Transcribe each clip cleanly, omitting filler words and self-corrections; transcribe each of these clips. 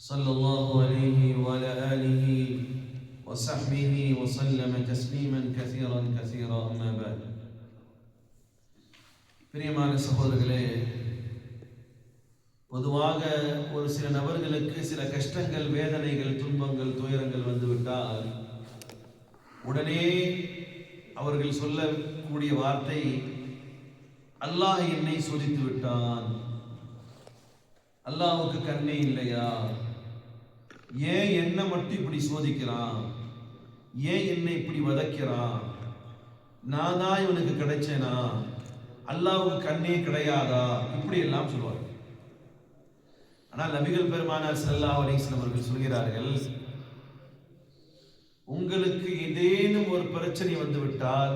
صلى الله عليه وعلى آله وصحبه وسلم تسليما كثيرا كثيرا أما بعد. பிரியமான சகோதரர்களே, பொதுவாக ஒரு சில நபர்களுக்கு சில கஷ்டங்கள், வேதனைகள், துன்பங்கள், துயரங்கள் வந்துவிட்டால் உடனே அவர்கள் சொல்லக்கூடிய வார்த்தை, அல்லாஹ் என்னை சோதித்து விட்டான், அல்லாஹ்வுக்கு கண்ணே இல்லையா, ஏன் என்ன மட்டும் இப்படி சோதிக்கிறான், ஏன் என்னை இப்படி வதைக்கிறான், நான் தான் இவனுக்கு கிடைச்சேனா, அல்லாஹ்வுக்கு கண்ணே கிடையாதா, இப்படி எல்லாம் சொல்வார். ஆனால் நபிகள் பெருமானார் ஸல்லல்லாஹு அலைஹி வஸல்லம் அவர்கள் சொல்கிறார்கள், உங்களுக்கு ஏதேனும் ஒரு பிரச்சனை வந்துவிட்டால்,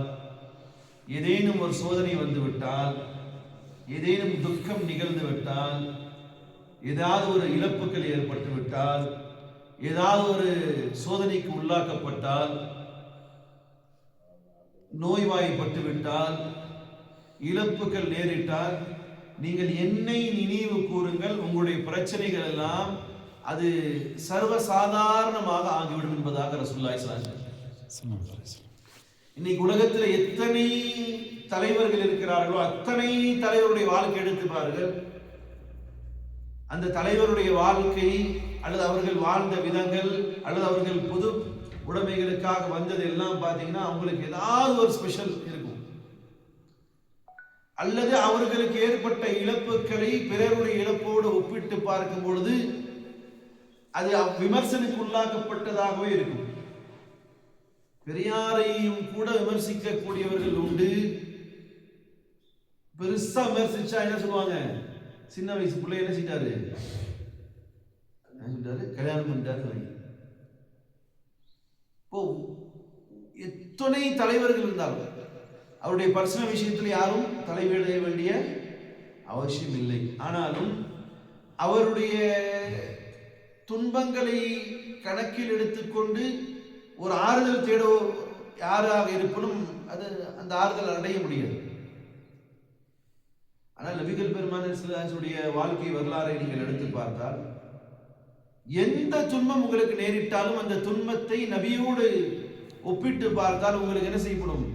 ஏதேனும் ஒரு சோதனை வந்துவிட்டால், ஏதேனும் துக்கம் நிகழ்ந்து விட்டால், ஏதாவது ஒரு இழப்புகள் ஏற்பட்டு விட்டால், ஏதாவது ஒரு சோதனைக்கு உள்ளாக்கப்பட்டால், நோய்வாய்ப்பட்டு விட்டால், இழப்புகள் நேரிட்டால், நீங்கள் என்னை நினைவு கூறுங்கள், உங்களுடைய பிரச்சனைகள் எல்லாம் அது சர்வசாதாரணமாக ஆகிவிடும் என்பதாக ரசூலுல்லாஹி ஸல்லல்லாஹு அலைஹி வஸல்லம். இன்னைக்கு உலகத்தில் எத்தனை தலைவர்கள் இருக்கிறார்களோ அத்தனை தலைவருடைய வாழ்க்கை எடுத்து பாருங்கள். அந்த தலைவருடைய வாழ்க்கை அல்லது அவர்கள் வாழ்ந்த விதங்கள் அல்லது அவர்கள் பொது உடைமைகளுக்காக வந்தது எல்லாம் பார்த்தீங்கன்னா அவங்களுக்கு ஏதாவது ஒரு ஸ்பெஷல் இருக்கும். அல்லது அவர்களுக்கு ஏற்பட்ட இழப்புகளை பிறருடைய இழப்போடு ஒப்பிட்டு பார்க்கும் பொழுது அது விமர்சனுக்கு உள்ளாக்கப்பட்டதாகவே இருக்கும். பெரியாரையும் கூட விமர்சிக்கக்கூடியவர்கள் உண்டு. பெருசா விமர்சிச்சா என்ன சொல்லுவாங்க, சின்ன வயசு பிள்ளை என்ன செஞ்சாரு, கல்யாணம் பண்ணிட்டாரு. எத்தனை தலைவர்கள் இருந்தாலும் அவருடைய பர்சனல் விஷயத்தில் யாரும் தலையிட வேண்டிய அவசியம் இல்லை. ஆனாலும் அவருடைய துன்பங்களை கணக்கில் எடுத்துக்கொண்டு ஒரு ஆறுதல் தேட யாராக இருப்பினும் அது அந்த ஆறுதல் அடைய முடியாது. ஆனால் நபிகள் பெருமானார் ஸல்லல்லாஹு அலைஹி வஸல்லம் வாழ்க்கை வரலாறை நீங்கள் எடுத்து பார்த்தால், எந்த துன்பம் உங்களுக்கு நேரிட்டாலும் அந்த துன்பத்தை நபியோடு ஒப்பிட்டு பார்த்தால் உங்களுக்கு என்ன செய்யப்படும்,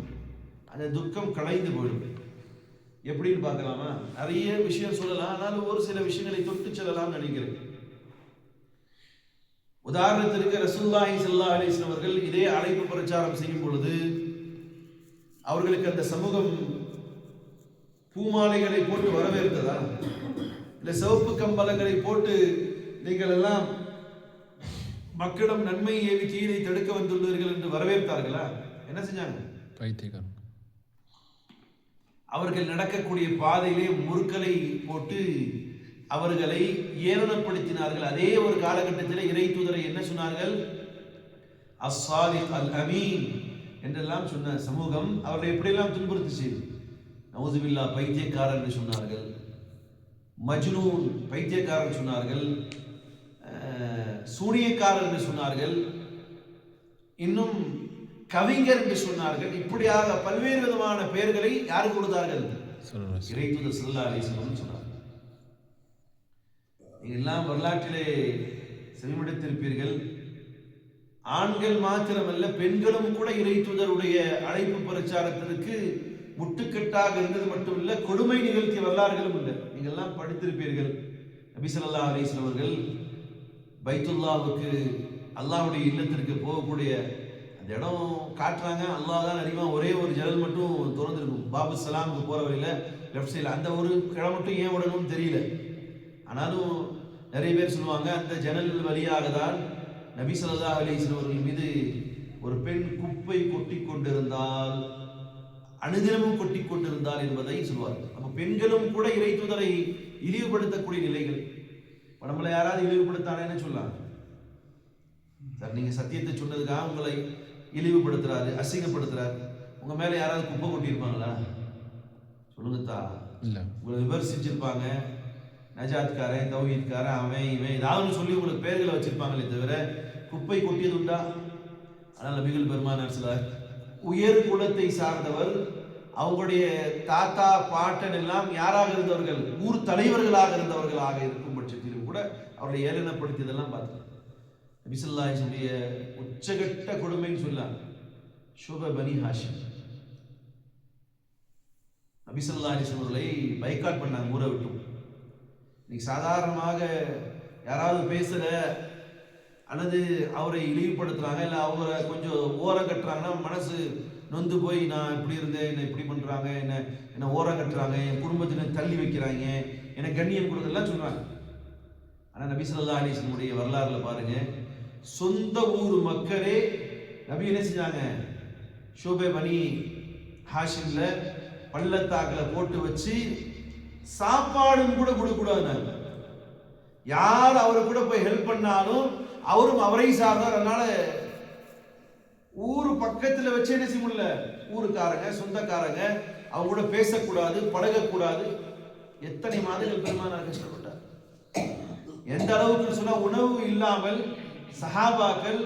அந்த துக்கம் களைந்து போயிடும். எப்படின்னு பார்க்கலாமா? நிறைய விஷயம் சொல்லலாம், ஆனாலும் ஒரு சில விஷயங்களை தொட்டு செல்லலாம் நினைக்கிறேன். உதாரணத்திற்கு ரசூலுல்லாஹி ஸல்லல்லாஹு அலைஹி வஸல்லம் அவர்கள் இதே அழைப்பு பிரச்சாரம் செய்யும் பொழுது அவர்களுக்கு அந்த சமூகம் பூமாலைகளை போட்டு வரவேற்றதா, இல்லை சிவப்பு கம்பளங்களை போட்டு நீங்கள் எல்லாம் மக்களிடம் நன்மை ஏவி தீயை தடுக்க வந்துள்ளீர்கள் என்று வரவேற்றார்களா? என்ன செஞ்சாங்க? பைத்தியக்காரன். அவர்கள் நடக்கக்கூடிய பாதையிலே முறுக்களை போட்டு அவர்களை ஏளனப்படுத்தினார்கள். அதே ஒரு காலகட்டத்தில் இறை தூதரை என்ன சொன்னார்கள்? அஸ்ஸாதிக் அல் அமீன் என்றெல்லாம் சொன்ன சமூகம் அவர்களை எப்படியெல்லாம் துன்புறுத்துச்சு. நவுதுபில்லா பைத்தியக்காரன் என்று சொன்னார்கள், மஜ்னூன் பைத்தியக்காரன் சொன்னார்கள், சூனியக்காரர் என்று சொன்னார்கள், இன்னும் கவிஞர் என்று சொன்னார்கள். இப்படியாக பல்வேறு விதமான பெயர்களை யாரு கொடுத்தார்கள்? இறை தூதர் ஸல்லல்லாஹு அலைஹி வஸல்லம் சொன்னார்கள். எல்லாம் வரலாற்றிலே செவிமடுத்திருப்பீர்கள். ஆண்கள் மாத்திரமல்ல, பெண்களும் கூட இறை தூதருடைய அழைப்பு பிரச்சாரத்திற்கு முட்டுக்கட்டாக இருந்தது மட்டுமில்ல, கொடுமை நிகழ்த்திய வரலாறுகளும் இல்லை. நீங்கள் எல்லாம் படித்திருப்பீர்கள். நபி ஸல்லல்லாஹு அலைஹி வஸல்லம் அவர்கள் பைத்துல்லாவுக்கு, அல்லாஹ்வுடைய இல்லத்திற்கு போகக்கூடிய அந்த இடம் காட்டுறாங்க. அல்லாஹ் தான் அறிவான். ஒரே ஒரு ஜன்னல் மட்டும் திறந்திருக்கும். பாபு சலாமுக்கு போற வழியில லெஃப்ட் சைடில் அந்த ஒரு இடம் மட்டும் ஏன் விடணும்னு தெரியல. ஆனாலும் நிறைய பேர் சொல்லுவாங்க, அந்த ஜன்னல் வழியாக தான் நபி ஸல்லல்லாஹு அலைஹி வஸல்லம் அவர்கள் மீது ஒரு பெண் குப்பை கொட்டி கொண்டிருந்தால், அனுதினமும் கொட்டி கொண்டிருந்தால் என்பதை சொல்வார்கள். நம்ம பெண்களும் கூட இறை தூதரை இழிவுபடுத்தக்கூடிய நிலைகள். நம்மளை யாராவது இழிவுபடுத்தானேன்னு சொல்லலாம். சார், நீங்க சத்தியத்தை சொன்னதுக்காக உங்களை இழிவுபடுத்துறாரு, அசிங்கப்படுத்துறாரு. உங்க மேல யாராவது குப்பை கொட்டி இருப்பாங்களா? சொல்லுங்கத்தா. உங்களை விமர்சிச்சிருப்பாங்க. நஜாத்காரன், தௌஹீத்காரன், அவன் இவன் ஏதாவது சொல்லி உங்களுக்கு பெயர்களை வச்சிருப்பாங்களே தவிர குப்பை கொட்டியது உண்டா? ஆனால் நபிகள் பெருமானார் ஸல்லல்லாஹு உயர் குலத்தை சார்ந்தவர், அவங்களுடைய தாத்தா பாட்டன் எல்லாம் யாராக இருந்தவர்கள்? ஊர் தலைவர்களாக இருந்தவர்களாக இருக்கும் பட்சத்திலும் கூட அவர்களை ஏளனப்படுத்தியதெல்லாம் பார்த்தோம். நபி ஸல்லல்லாஹு அலைஹி வஸல்லம் உச்சகட்ட கொடுமைன்னு சொல்லலாம் ஷுப பனி ஹாஷிம். நபி ஸல்லல்லாஹு அலைஹி வஸல்லம் அவர்களை பைக்காட் பண்ணாங்க ஊரை விட்டு. இன்னைக்கு சாதாரணமாக யாராவது பேசுற அல்லது அவரை இழிவுபடுத்துறாங்க இல்லை அவரை கொஞ்சம் ஓரம் கட்டுறாங்கன்னா மனசு நொந்து போய் நான் இப்படி இருந்தேன், என்ன இப்படி பண்றாங்க, என்ன ஓரம் கட்டுறாங்க, என் குடும்பத்தினர் தள்ளி வைக்கிறாங்க, எனக்கு கண்ணியம் கொடுக்கறதெல்லாம் சொல்றாங்க. ஆனா நபி ஸல்லல்லாஹு அலைஹி வஸல்லம் வரலாறுல பாருங்க, சொந்த ஊர் மக்களே நபி என்ன செஞ்சாங்க, ஷோபே பனி ஹாஷிம்ல பள்ளத்தாக்குல போட்டு வச்சு சாப்பாடும் கூட கொடுக்கூடாது. யார் அவரை கூட போய் ஹெல்ப் பண்ணாலும் அவரும் அவரை சார்ந்தார். அதனால ஊரு பக்கத்துல வச்சு என்ன செய்ய முடியல, ஊருக்காரங்க சொந்தக்காரங்க அவங்க கூட பேசக்கூடாது, பழகக்கூடாது. எத்தனை மாதங்கள் பெருமானார் கஷ்டப்பட்டார். எந்த அளவுக்கு சொன்னா உணவு இல்லாமல் சஹாபாக்கள்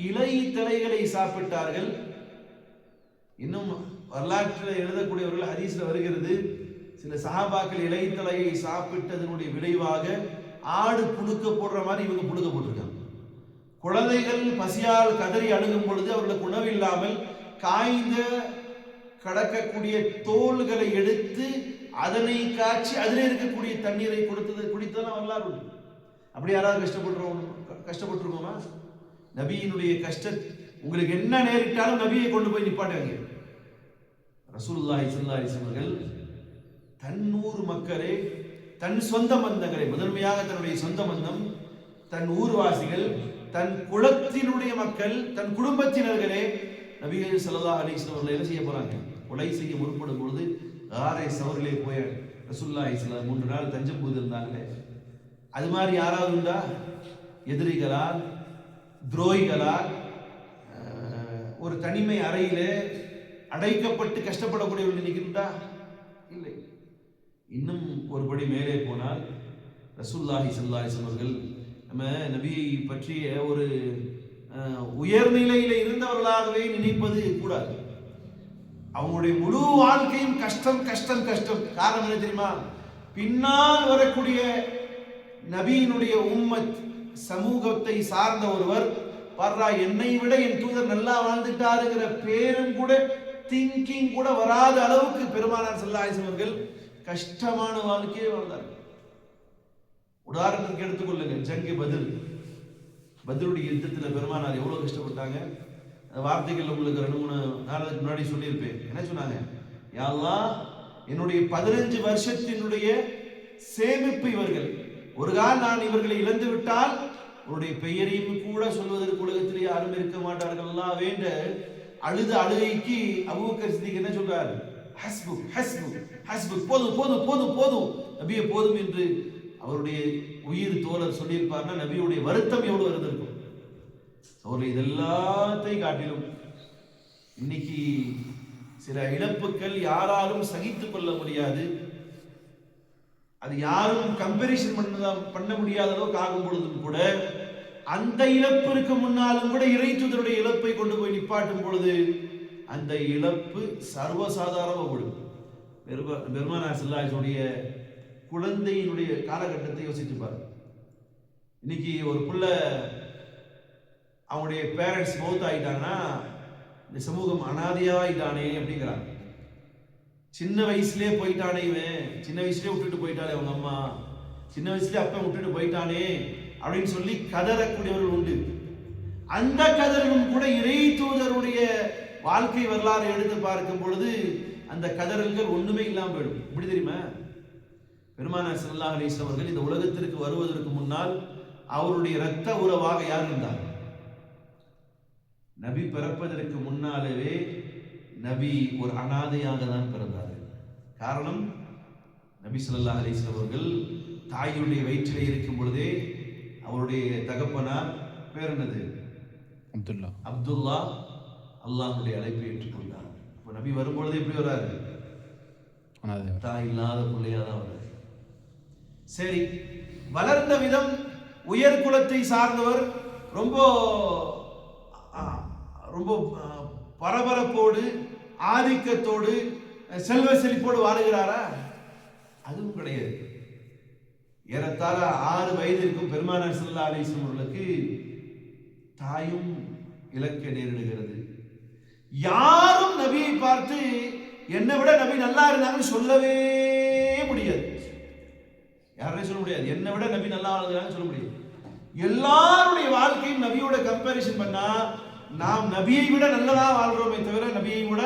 இலை தலைகளை சாப்பிட்டார்கள். இன்னும் வரலாற்றில் எழுதக்கூடியவர்கள் ஹதீஸ்ல வருகிறது, சில சஹாபாக்கள் இலை தலையை சாப்பிட்டதனுடைய விளைவாக ஆடு புழுக்க போடுற மாதிரி இவங்க புழுக்க போட்டிருக்காங்க. குழந்தைகள் பசியால் கதறி அழுகும் பொழுது அவர்களுக்கு உணவு இல்லாமல் காய்ந்த கடக்கக்கூடிய தோள்களை எடுத்து அதனை காய்ச்சி அதில் இருக்கக்கூடிய தண்ணீரை குடித்ததான் வரலாறு. அப்படி யாராவது கஷ்டப்பட்டுருக்கோமா? நபியினுடைய கஷ்டம் உங்களுக்கு என்ன நேரிட்டாலும் நபியை கொண்டு போய் நிப்பாட்டுவாங்க. ரசூலுல்லாஹி ஸல்லல்லாஹு அலைஹி வஸல்லம் அவர்கள் தன்னூர் மக்களே, தன் சொந்த பந்தங்களை, முதன்மையாக தன்னுடைய சொந்த பந்தம், தன் ஊர்வாசிகள், தன் குலத்தினுடைய மக்கள், தன் குடும்பத்தினர்களே நபிகள் ஸல்லல்லாஹு அலைஹி வஸல்லம் அவர்கள் என்ன செய்ய போறாங்க, கொலை செய்ய முற்படும் பொழுது ஆரை சவரிலே போய் ரசூலுல்லாஹி ஸல்லல்லாஹு அலைஹி 3 நாள் தஞ்சம் புகுந்து இருந்தாங்களே, அது மாதிரி யாராவது உண்டா? எதிரிகளால், துரோகிகளால் ஒரு தனிமை அறையிலே அடைக்கப்பட்டு கஷ்டப்படக்கூடியவர்கள் நினைக்கிறா? இல்லை. இன்னும் ஒருபடி மேலே போனால் ரசூலுல்லாஹி ஸல்லல்லாஹு அலைஹி வஸல்லம் அவர்கள் நம்ம நபியை பற்றிய ஒரு உயர்நிலையில இருந்தவர்களாகவே நினைப்பது கூடாது. அவங்களுடைய முழு வாழ்க்கையும் கஷ்டம் கஷ்டம் கஷ்டம். காரணம் என்ன தெரியுமா? பின்னால் வரக்கூடிய நபியினுடைய உம்மத் சமூகத்தை சார்ந்த ஒருவர் வர்றா, என்னை விட என் தூதர் நல்லா வாழ்ந்துட்டாருங்கிற பேரும் கூட திங்கிங் கூட வராத அளவுக்கு பெருமானார் ஸல்லல்லாஹு அலைஹி வஸல்லம் அவர்கள் கஷ்டமான வாழ்க்கையை வாழ்ந்தார்கள். உதாரணத்துக்கு எடுத்துக்கொள்ளுங்க, ஜங்கு பத்ருடைய யுத்தத்தில் பெருமானார் எவ்வளவு கஷ்டப்பட்டாங்க. வார்த்தைகள் உங்களுக்கு 2-3 நாளுக்கு முன்னாடி சொல்லியிருப்பேன். என்ன சொன்னாங்க? யா அல்லாஹ், என்னுடைய 15 வருஷத்தினுடைய சேமிப்பு இவர்கள், ஒரு கால் நான் இவர்களை இழந்து விட்டால் உன்னுடைய பெயரையும் கூட சொல்வதற்கு உலகத்திலே யாரும் இருக்க மாட்டார்கள் எல்லாம் வேண்ட அழுத அழுகைக்கு அபூபக்கர் சித்திக் என்ன சொல்றாரு? ஹஸ்புக் ஹஸ்புக் ஹஸ்புக், போதும் போதும் போதும் போதும் நபியே போதும் என்று அவருடைய உயிர் தோழர் சொல்லியிருப்பார்னா நபியுடைய வருத்தம் எவ்வளவு இருந்திருக்கும். அவர்கள் இதெல்லாத்தையும் காட்டிலும் இன்னைக்கு சில இழப்புகள் யாராலும் சகித்துக் கொள்ள முடியாது. அது யாரும் கம்பேரிசன் பண்ண முடியாத அளவுக்கு ஆகும் பொழுதும் கூட அந்த இழப்பிற்கு முன்னாலும் கூட இறை தூதருடைய இழப்பை கொண்டு போய் நிப்பாட்டும் பொழுது அந்த இழப்பு சர்வசாதாரணமாக பெருமானார் ஸல்லல்லாஹு அலைஹி வஸல்லம் குழந்தையினுடைய காலகட்டத்தை யோசித்து பாரு. இன்னைக்கு ஒரு புள்ள அவங்களுடைய பேரண்ட்ஸ் மௌத் ஆயிட்டாங்கன்னா இந்த சமூகம் அனாதையாயிட்டானே அப்படிங்கிறாங்க. சின்ன வயசுலயே போயிட்டானே இவன், சின்ன வயசுலயே விட்டுட்டு போயிட்டானே அவங்க அம்மா, சின்ன வயசுலயே அப்பா விட்டுட்டு போயிட்டானே அப்படின்னு சொல்லி கதறக்கூடியவர்கள் உண்டு. அந்த கதறலும் கூட இறை தூதருடைய வாழ்க்கை வரலாறு எடுத்து பார்க்கும் பொழுது அந்த கதறல்கள் ஒண்ணுமே இல்லாம போயிடும். எப்படி தெரியுமா? பெருமானார் ஸல்லல்லாஹு அலைஹி வஸல்லம் அவர்கள் இந்த உலகத்திற்கு வருவதற்கு முன்னால் அவருடைய இரத்த உறவாக யார் இருந்தார்? நபி பிறப்பதற்கு முன்னாலே நபி ஒரு அனாதையாக தான் பிறந்தார்கள். காரணம், நபி ஸல்லல்லாஹு அலைஹி வஸல்லம் அவர்கள் தாயுடைய வயிற்றிலே இருக்கும் பொழுதே அவருடைய தகப்பனார் பேர் என்னது? அப்துல்லா. அல்லாஹ்வுடைய அழைப்பை ஏற்றுக்கொண்டார். இப்போ நபி வரும்பொழுது எப்படி வராரு? தாய் இல்லாத பிள்ளையா தான் வராரு. சரி, வளர்ந்த விதம் உயர் குலத்தை சார்ந்தவர், ரொம்ப ரொம்ப பரபரப்போடு ஆதிக்கத்தோடு செல்வ செழிப்போடு வாழுகிறாரா? அதுவும் கிடையாது. ஏறத்தாழ 6 வயது இருக்கும் பெருமானார் ஸல்லல்லாஹு அலைஹி வஸல்லம் அவர்களுக்கு தாயும் இழக்க நேரிடுகிறது. யாரும் நபியை பார்த்து என்னை விட நபி நல்லா இருந்தாங்கன்னு சொல்லவே முடியாது. யாரையும் சொல்ல முடியாது. என்னை விட நபி நல்லா இருந்தாங்கன்னு சொல்ல முடியாது. எல்லாருடைய வாழ்க்கையும் நபியோட கம்பேரிசன் பண்ணா நாம் நபியை விட நல்லதா வாழ்றோமே தவிர நபியை விட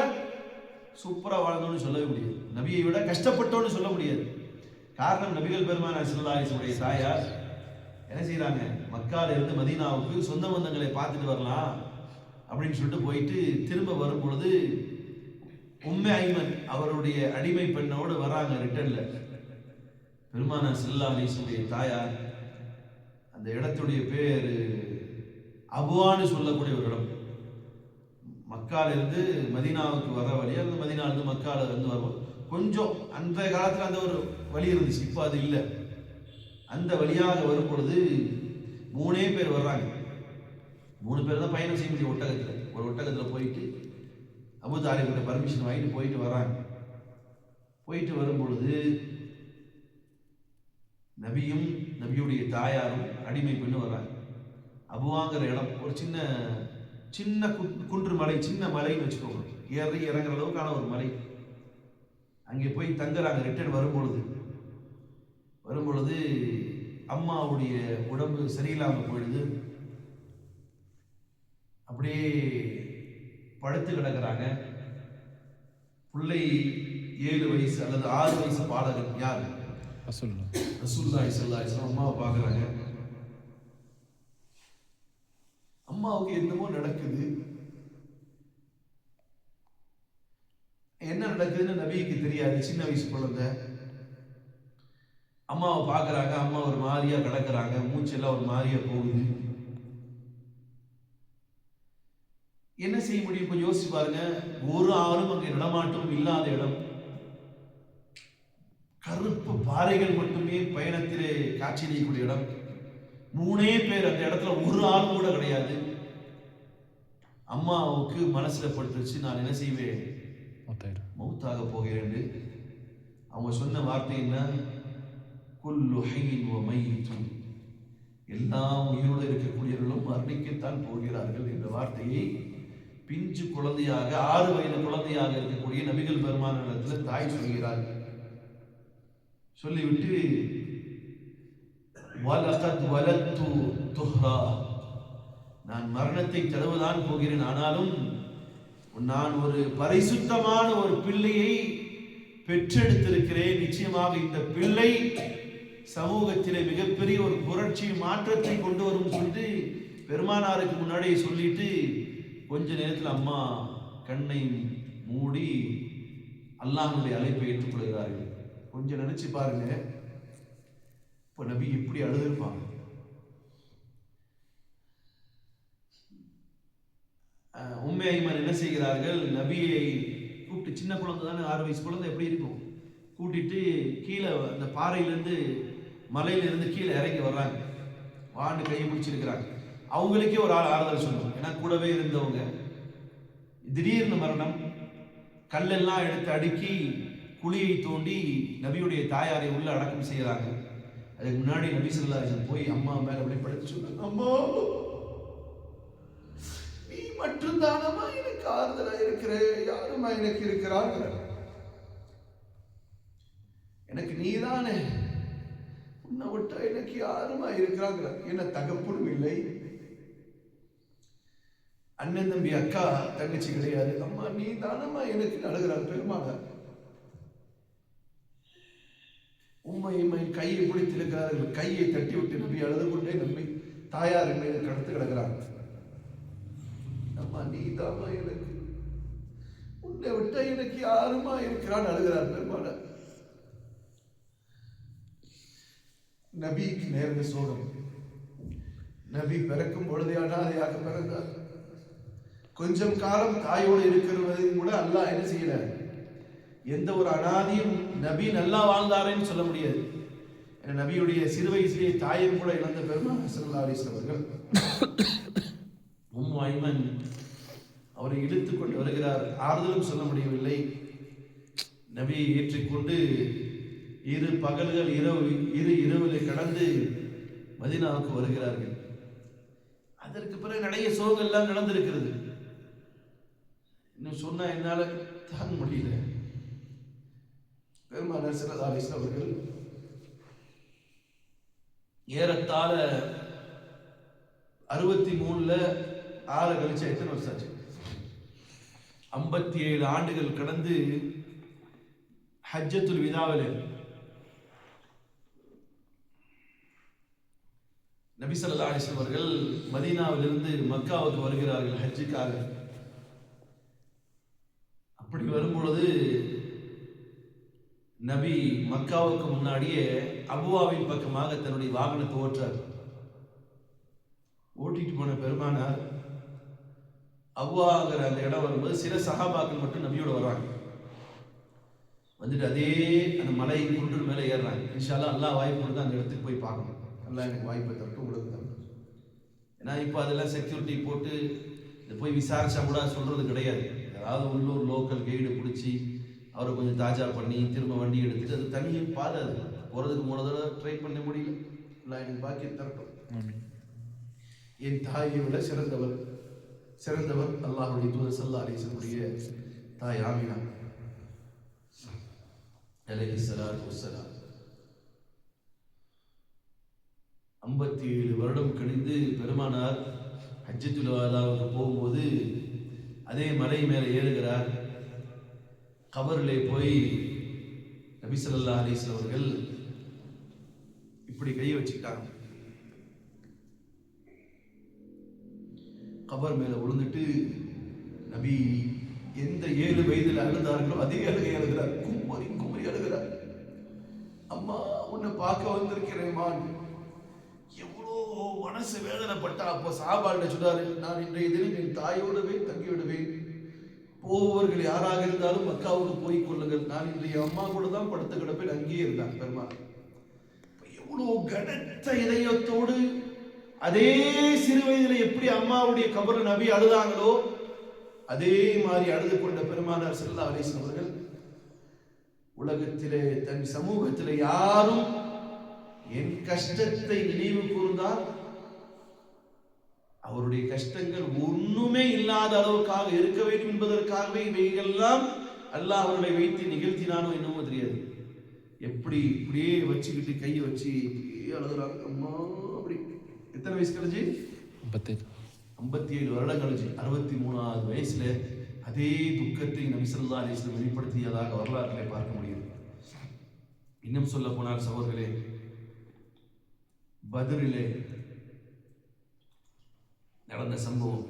சூப்பரா வாழ்ந்தோம்னு சொல்லவே முடியாது. நபியை விட கஷ்டப்பட்டோம்னு சொல்ல முடியாது. காரணம், நபிகள் பெருமானார் ஸல்லல்லாஹு அலைஹி வஸல்லம் தாயார் என்ன செய்யறாங்க, மக்கால இருந்து மதீனாவுக்கு சொந்த பந்தங்களை பார்த்துட்டு வரலாம் அப்படின்னு சொல்லிட்டு போயிட்டு திரும்ப வரும் பொழுது உம்மே ஐமன் அவருடைய அடிமை பெண்ணோடு வராங்க. ரிட்டர்ன்ல பெருமானார் ஸல்லல்லாஹு அலைஹி வஸல்லம் தாயார், அந்த இடத்துடைய பேர் அபுவான்னு சொல்லக்கூடிய ஒரு இடம். மக்கால இருந்து மதீனாவுக்கு வர வழி, அந்த மதீனால இருந்து மக்கால இருந்து வரும் கொஞ்சம் அந்த காலத்துல அந்த ஒரு வழி இருந்துச்சு, இப்ப அது இல்லை. அந்த வழியாக வரும் பொழுது 3 பேர் வர்றாங்க. 3 பேர் தான் பயணம் செய்ய முடியும் ஒட்டகத்துல. ஒரு ஒட்டகத்துல போயிட்டு அபூ தாலிப் கிட்ட பர்மிஷன் வாங்கிட்டு போயிட்டு வர்றாங்க. போயிட்டு வரும் பொழுது நபியும் நபியுடைய தாயாரும் அடிமை பெண்ணு வர்றாங்க. அபுவாங்கிற இடம் ஒரு சின்ன சின்ன குன்று மலை, சின்ன மலைன்னு வச்சுக்கோங்க, ஏறி இறங்குற அளவுக்கான ஒரு மலை. அங்கே போய் தங்குறாங்க. ரிட்டர்ன் வரும்பொழுது அம்மாவுடைய உடம்பு சரியில்லாமல் போயிடுது. அப்படியே படுத்து கிடக்கிறாங்க. பிள்ளை 7 வயசு அல்லது 6 வயசு பாலகன். யார்? ரசூலுல்லாஹி ஸல்லல்லாஹு அலைஹி வஸல்லம் அம்மாவை பார்க்குறாங்க. அம்மாவுக்கு என்னமோ நடக்குது. என்ன நடக்குதுன்னு நபிக்கு தெரியாது. சின்ன வயசு குழந்தை. அம்மாவை பார்க்குறாங்க. அம்மா ஒரு மாதிரியா கிடக்குறாங்க. மூச்செல்லாம் ஒரு மாதிரியா போகுது. என்ன செய்ய முடியும்? கொஞ்சம் யோசிச்சு பாருங்க. ஒரு ஆளும் அங்கே நடமாட்டம் இல்லாத இடம். கருப்பு பாறைகள் மட்டுமே பயணத்திலே காட்சியளிக்கக்கூடிய இடம். 3 பேர் அந்த இடத்துல, ஒரு ஆள் கூட கிடையாது. அம்மாவுக்கு மனசுல பட்டுருச்சு, நான் என்ன செய்வேன், மௌத்தாக போகிறேன். அவங்க சொன்ன வார்த்தை என்ன? குல்லு ஹையின் வ மையித்துன், எல்லா உயிரோடு இருக்கக்கூடியவர்களும் மரணிக்கத்தான் போகிறார்கள் என்ற வார்த்தையை பிஞ்சு குழந்தையாக 6 வயது குழந்தையாக இருக்கக்கூடிய நபிகள் பெருமானிடத்தில் தாய் சொல்கிறார்கள். சொல்லிவிட்டு வலகத் வலத்து துஹ்ரா, நான் மரணத்தை தழுவதான் போகிறேன், ஆனாலும் நான் ஒரு பரிசுத்தமான ஒரு பிள்ளையை பெற்றெடுத்திருக்கிறேன். நிச்சயமாக இந்த பிள்ளை சமூகத்திலே மிகப்பெரிய ஒரு புரட்சி மாற்றத்தை கொண்டு வரும் சொல்லிட்டு பெருமானாருக்கு முன்னாடியே சொல்லிட்டு கொஞ்ச நேரத்தில் அம்மா கண்ணை மூடி அல்லாஹ்வுடைய அழைப்பை ஏற்றுக்கொள்கிறார்கள். கொஞ்சம் நினைச்சு பாருங்க, இப்ப நபி எப்படி அழுதுருப்பாங்க. உம்மே ஐமன் என்ன செய்கிறார்கள், நபியை கூப்பிட்டு, சின்ன குழந்தை தானே, 6 வயசு குழந்தை எப்படி இருக்கும், கூட்டிட்டு கீழே அந்த பாறையிலேருந்து மலையிலிருந்து கீழே இறங்கி வர்றாங்க. வாண்டு கையை பிடிச்சிருக்கிறாங்க. அவங்களுக்கே ஒரு ஆறுதல் சொல்லுவாங்க. ஏன்னா கூடவே இருந்தவங்க. திடீர்னு மரணம். கல்லெல்லாம் எடுத்து அடுக்கி குழியை தோண்டி நபியுடைய தாயாரை உள்ள அடக்கம் செய்யறாங்க. அதுக்கு முன்னாடி நபி ஸல்லல்லாஹு அலைஹி வஸல்லம் போய் அம்மா மேல அப்படியே படுத்து சொன்னாங்க, அம்மா நீ மட்டும்தானம்மா எனக்கு ஆறுதலா இருக்கிற, யாருமா எனக்கு இருக்கிறாங்க, எனக்கு நீதானே, உன்னை விட்டா எனக்கு யாருமா இருக்கிறாங்க, என்ன தகப்பனும் இல்லை, அண்ணன் தம்பி அக்கா தங்கச்சி கிடையாது, அம்மா நீ தானம்மா எனக்கு அழுகிறார். பெருமானார் உம்மை கையை பிடித்திருக்கிறார்கள். கையை தட்டி விட்டு நபி அழுது கொண்டே நம்பி தாயார் மீது கடத்து கிடக்கிறாங்க. அம்மா நீ தாமா எனக்கு, உன்னை விட்டா எனக்கு யாருமா இருக்கிறான்னு அழுகிறார் பெருமானார். நபிக்கு நேர்ந்த சோகம். நபி பிறக்கும் பொழுதே அனாதையாக பிறந்தார். கொஞ்சம் காலம் தாயோடு இருக்கிறவரையும் கூட அல்லாஹ் என்ன செய்யல, எந்த ஒரு அனாதையும் நபி நல்லா வாழ்ந்தாரேன்னு சொல்ல முடியாது. நபியுடைய சிறு வயசிலேயே தாயும் கூட இழந்த பெருமானார் ஸல்லல்லாஹு அலைஹி வஸல்லம் அவர்கள் உம்மு ஐமன் அவரை இழுத்துக் கொண்டு வருகிறார். ஆறுதலும் சொல்ல முடியவில்லை. நபியை ஏற்றிக்கொண்டு இரு பகல்கள் இரவில் கடந்து மதீனாவுக்கு வருகிறார்கள். அதற்கு பிறகு நிறைய சோகங்கள் எல்லாம் நடந்திருக்கிறது. இன்னும் சொன்னா என்னால தாங்க முடியல. பெருமானார் ஸல்லல்லாஹு அலைஹி வஸல்லம் அவர்கள் ஏறத்தாழ 63ல 6 கழிச்சு எத்தனை வருஷம் ஆச்சு? 57 ஆண்டுகள் கடந்து ஹஜ்ஜத்துல் விதாவில் நபி ஸல்லல்லாஹு அலைஹி வஸல்லம் அவர்கள் மதீனாவிலிருந்து மக்காவுக்கு வருகிறார்கள் ஹஜ்ஜுக்காக. அப்படி வரும்பொழுது நபி மக்காவுக்கு முன்னாடியே அபுவாவின் பக்கமாக தன்னுடைய வாகனத்தை ஓட்டுறார். ஓட்டிட்டு போன பெருமானார் அபுவாங்கிற அந்த இடம் வரும்போது சில சஹாபாக்கள் மட்டும் நபியோட வர்றாங்க. வந்துட்டு அதே அந்த மலை குன்று மேலே ஏறுறாங்க. இன்ஷா அல்லாஹ் அல்லாஹ் வாய்ப்பு கொடுத்து அந்த இடத்துக்கு போய் பார்க்கணும். அல்லாஹ் எனக்கு வாய்ப்பை தரட்டும், உங்களுக்கு தரட்டும். ஏன்னா இப்போ அதெல்லாம் செக்யூரிட்டி போட்டு போய் விசாரிச்சா கூட சொல்றது கிடையாது. அதாவது உள்ளூர் லோக்கல் கைடு பிடிச்சி அவரை கொஞ்சம் தாஜா பண்ணி திரும்ப வண்டி எடுத்துட்டு அது தனியாக பாதாது போகிறதுக்கு 3 தடவை ட்ரை பண்ண முடியல. அல்லாஹ் எனக்கு பாக்கியம் தரட்டும். என் தாயை விட சிறந்தவர் அல்லாஹ்வுடைய தூதர் ஸல்லல்லாஹு அலைஹி வஸல்லம் தாய் ஆமினா அலைஹிஸ்ஸலாத்து வஸ்ஸலாம். 57 வருடம் கழிந்து பெருமானார் ஹஜ்ஜத்துல் வதாவுக்கு போகும்போது அதே மலை மேலே ஏறுகிறார். கபரிலே போய் நபி ஸல்லல்லாஹு அலைஹி வஸல்லம் அவர்கள் இப்படி கை வச்சுக்கிட்டாங்க. கபர் மேல விழுந்துட்டு நபி எந்த 7 வயதில் அழுதார்களோ அதே அழுகை அழுகிறார். குமரி அழுகிறார். அம்மா உன்னை பார்க்க வந்திருக்கிறேன். எவ்வளோ மனசு வேதனைப்பட்டா. அப்போ சஹாபாக்கள் சொன்னாரு, நான் இன்றைய தினம் என் தாயோடவே தங்கி விடுவேன். போபவர்கள் யாராக இருந்தாலும் மக்காவுக்கு போய் கொள்ளுங்கள். நான் இன்றைய அம்மா கூட தான் படுத்து கிடப்பேன். அங்கேயே இருந்தான் பெருமாள். எவ்வளோ கனத்த இதயத்தோடு அதே சிறு வயதில் எப்படி அம்மாவுடைய கபர் நபி அழுதாங்களோ அதே மாதிரி அழுது கொண்ட பெருமானார் ஸல்லல்லாஹு அலைஹி வஸல்லம் அவர்கள் உலகத்திலே தன் சமூகத்திலே யாரும் என் கஷ்டத்தை நினைவு கூர்ந்தால் அவருடைய கஷ்டங்கள் ஒண்ணுமே இல்லாத அளவுக்காக இருக்க வேண்டும் என்பதற்காகவே இவைகள்லாம் அல்லாஹ் அவர்களை வைத்து நிகழ்த்தினானோ என்னமோ தெரியாது. எப்படி இப்படியே வச்சுக்கிட்டு கையை வச்சு இப்படியே அழுகுறாங்க. அம்மா அப்படி எத்தனை வயசு கழிச்சு? 57 வருடம் கழிச்சு 63வது வயசுல அதே துக்கத்தை நபி ஸல்லல்லாஹு அலைஹி வஸல்லம் வெளிப்படுத்தியதாக வரலாற்றிலே பார்க்க முடியும். இன்னும் சொல்ல போனால் சகோதரர்களே, பத்ரிலே நடந்த சம்பவம்,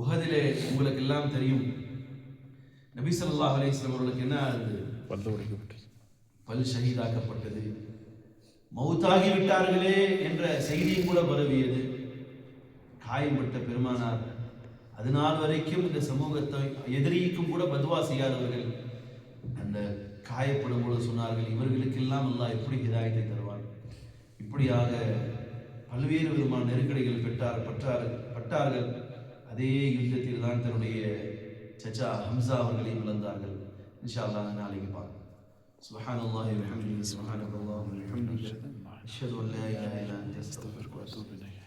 உஹதிலே உங்களுக்கு எல்லாம் தெரியும். நபி ஸல்லல்லாஹு அலைஹி வஸல்லம் அவர்களுக்கு என்ன ஆகுது? பல் ஷஹீதாக்கப்பட்டது. மௌத்தாகி விட்டார்களே என்ற செய்தியும் கூட பரவியது. காயம்பட்ட பெருமானார் அதனால் வரைக்கும் இந்த சமூகத்தை எதிரிக்கும் கூட பத்வா செய்யாதவர்கள் அந்த காயப்படும் பொழுது சொன்னார்கள், இவர்களுக்கெல்லாம் அல்லாஹ் எப்படி ஹிதாயத்தை தருவான். இப்படியாக பல்வேறு விதமான நெருக்கடிகள் பட்டார்கள். அதே யுத்தத்தில் தான் தன்னுடைய சச்சா ஹம்சா அவர்களையும் இழந்தார்கள். இன்ஷா அல்லாஹ் நாளைக்கு பார்க்கலாம். சுப்ஹானல்லாஹி வ பிஹம்திஹி சுப்ஹானல்லாஹி வ பிஹம்திஹி அஷ்ஹது அன் லா இலாஹா இல்லா அன்த அஸ்தக்ஃபிருக வ அத்தூபு இலைக்.